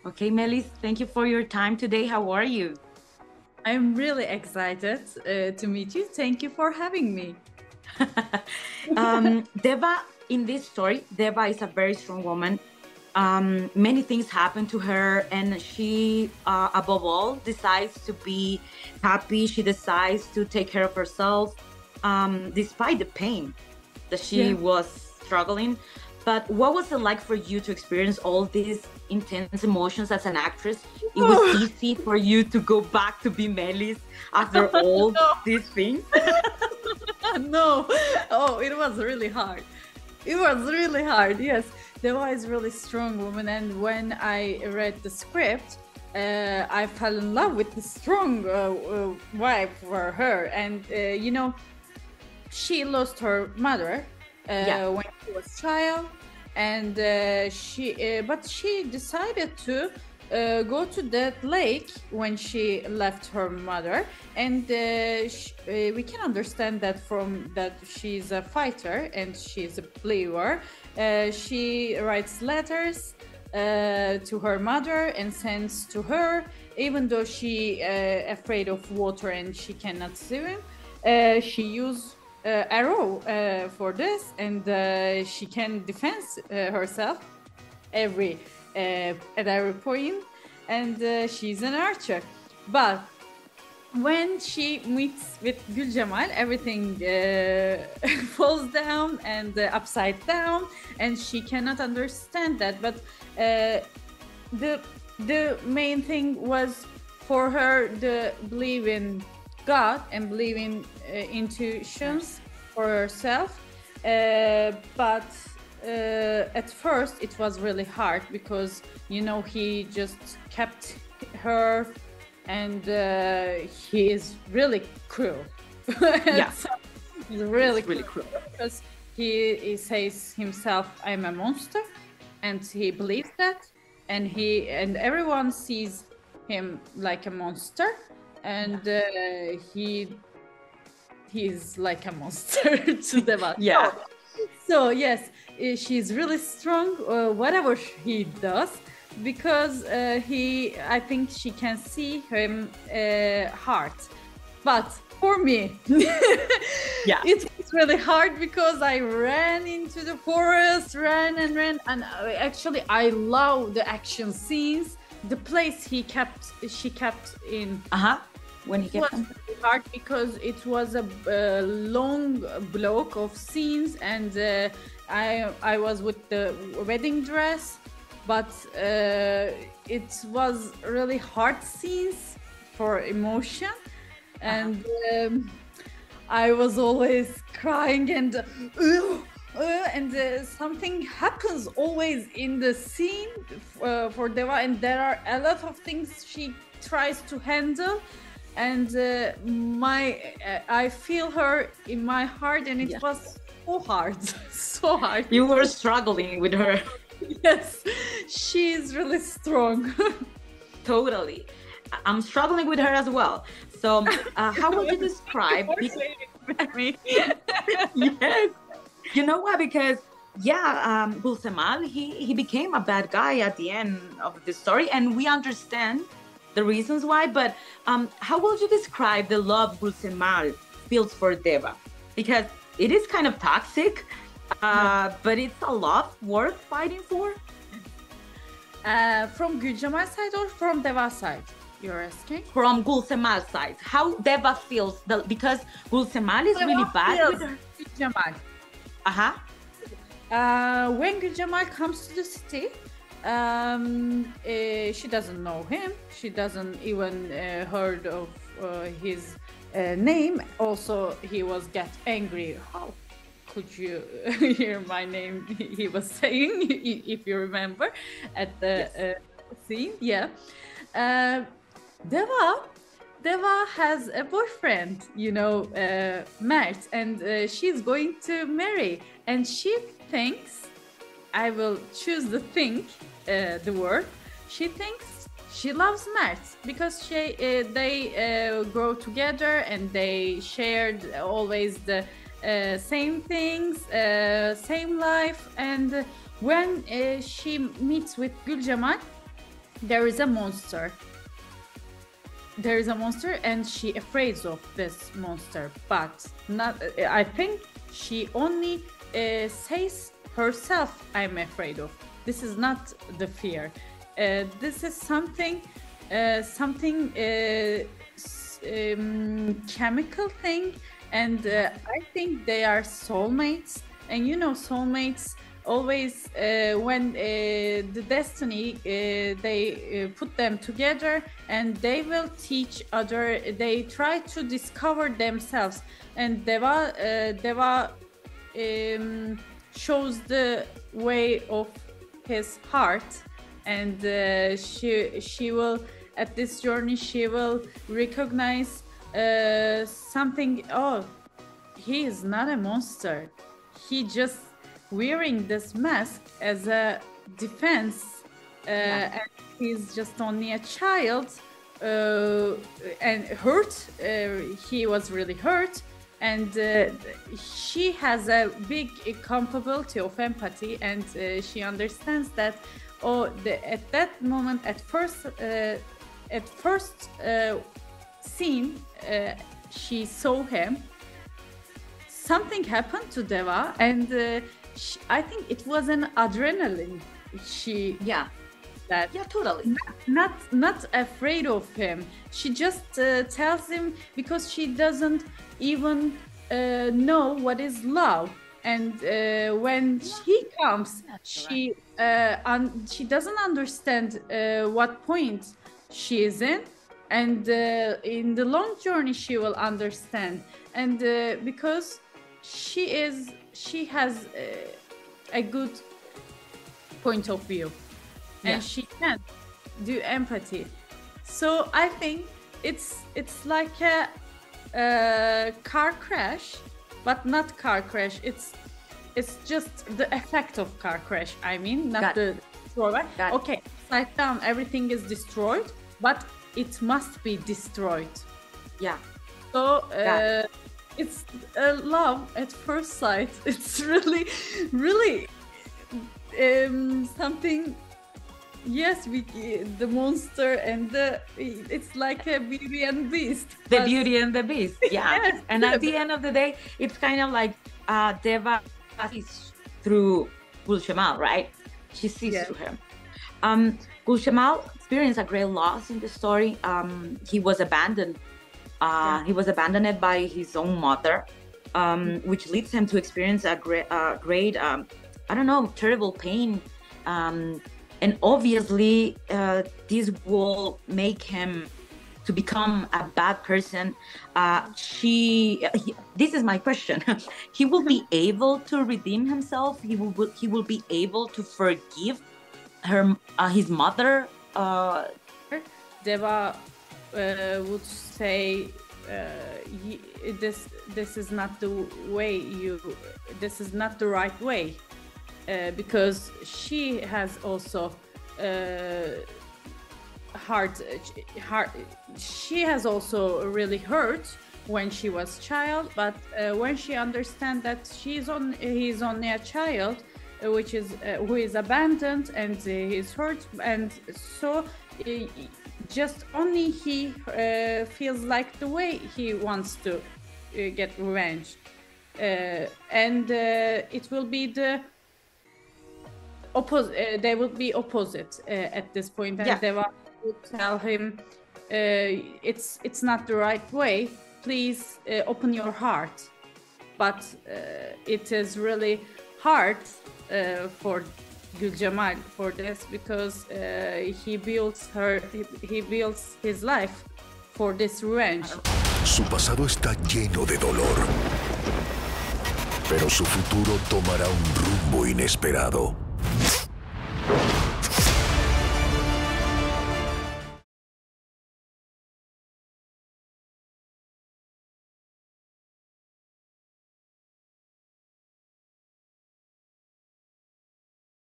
Okay, Melis, thank you for your time today. How are you? I'm really excited to meet you. Thank you for having me. Deva, in this story, Deva is a very strong woman. Many things happen to her, and she, above all, decides to be happy. She decides to take care of herself, despite the pain that she Yeah. was struggling. But what was it like for you to experience all these intense emotions as an actress? It was easy for you to go back to be Melis after all No, these things? no. Oh, it was really hard. It was really hard. Yes, Deva is really strong woman, and when I read the script, I fell in love with the strong wife for her. And she lost her mother Yeah, when she was child, and but she decided to go to that lake when she left her mother, and we can understand that from that she's a fighter and she's a believer. She writes letters to her mother and sends to her, even though she afraid of water and she cannot swim. She use arrow for this, and she can defend herself every at every point, and she's an archer. But when she meets with Gulcemal, everything falls down and upside down, and she cannot understand that. But the the main thing was for her to believe in God and believe in intuitions for herself. But at first it was really hard because he just kept her, and he is really cruel. yeah, So he's really it's really cruel cruel. because he says himself, I'm a monster, and he believes that, and everyone sees him like a monster, and he's like a monster to them. Yeah, So yes, she's really strong, whatever he does, because I think she can see him heart. But for me, yeah. it was really hard because I ran into the forest, ran and ran, and actually I love the action scenes. The place she kept in Uh-huh. When he was kept on. really hard because it was a long block of scenes, and I was with the wedding dress, but it was really hard scenes for emotion, and I was always crying, and something happens always in the scene for Deva, and there are a lot of things she tries to handle, and I feel her in my heart, and it Yeah. was so hard, so hard. You were struggling with her. Yes, she's really strong. Totally. I'm struggling with her as well. So, how would you describe? Me. Yes. You know why? Because Gulcemal, he became a bad guy at the end of the story, and we understand the reasons why. But how would you describe the love Gulcemal feels for Deva? Because it is kind of toxic, but it's a love worth fighting for. From Gulcemal side or from Deva side? You're asking? From Gulcemal's side, how Deva feels because Gulcemal is really bad with her. Gulcemal. Uh-huh. When Gulcemal comes to the city, she doesn't know him. She doesn't even heard of his name. Also, he was get angry. How could you hear my name? He was saying, if you remember, at the scene. Yeah. Deva Deva has a boyfriend, Mert, and she's going to marry. And she thinks, I will choose the word. She thinks she loves Mert because they grow together and they shared always the same things, same life. And when she meets with Gulcemal, there is a monster. There is a monster, and she afraid of this monster, but not. I think she only says herself, "I'm afraid of." This is not the fear. This is something, chemical thing, and I think they are soulmates. And you know, soulmates always, when the destiny, they put them together, and they will teach other. They try to discover themselves, and Deva shows the way of his heart, and she will, at this journey, she will recognize something. Oh, he is not a monster. He just wearing this mask as a defense, and he's just only a child, and hurt. He was really hurt, and she has a big capability of empathy, and she understands that. At that moment, at first scene, she saw him. Something happened to Deva, and I think it was an adrenaline. Totally. Not afraid of him. She just tells him, because she doesn't even know what is love. And when he comes, she doesn't understand what point she is in, and in the long journey she will understand. And because she has a good point of view, and she can do empathy. So I think it's like a car crash, but not car crash. It's just the effect of car crash. I mean, not the destroy. Okay, upside down, everything is destroyed, but it must be destroyed. Yeah. So it's love at first sight. It's really, really something. Yes, the monster and it's like a Beauty and Beast. The Beauty and the Beast, yeah. Yes. And at the end of the day, it's kind of like Deva sees through Gulcemal, right? She sees through him. Gulcemal experienced a great loss in the story. He was abandoned. He was abandoned by his own mother, which leads him to experience a great, terrible pain. And obviously, this will make him to become a bad person. This is my question. He will be able to redeem himself. He will be able to forgive his mother. Deva would say, this is not the way this is not the right way. Because she has also she has also really hurt when she was child, but when she understands that he's only a child, who is abandoned, and he's hurt, and so just only he feels like the way he wants to get revenge, and it will be the they will be opposite at this point, and Deva would tell him, it's not the right way, please open your heart. But it is really hard for Gulcemal for this, because he builds his life for this revenge. Su pasado está lleno de dolor, pero su futuro tomará un rumbo inesperado.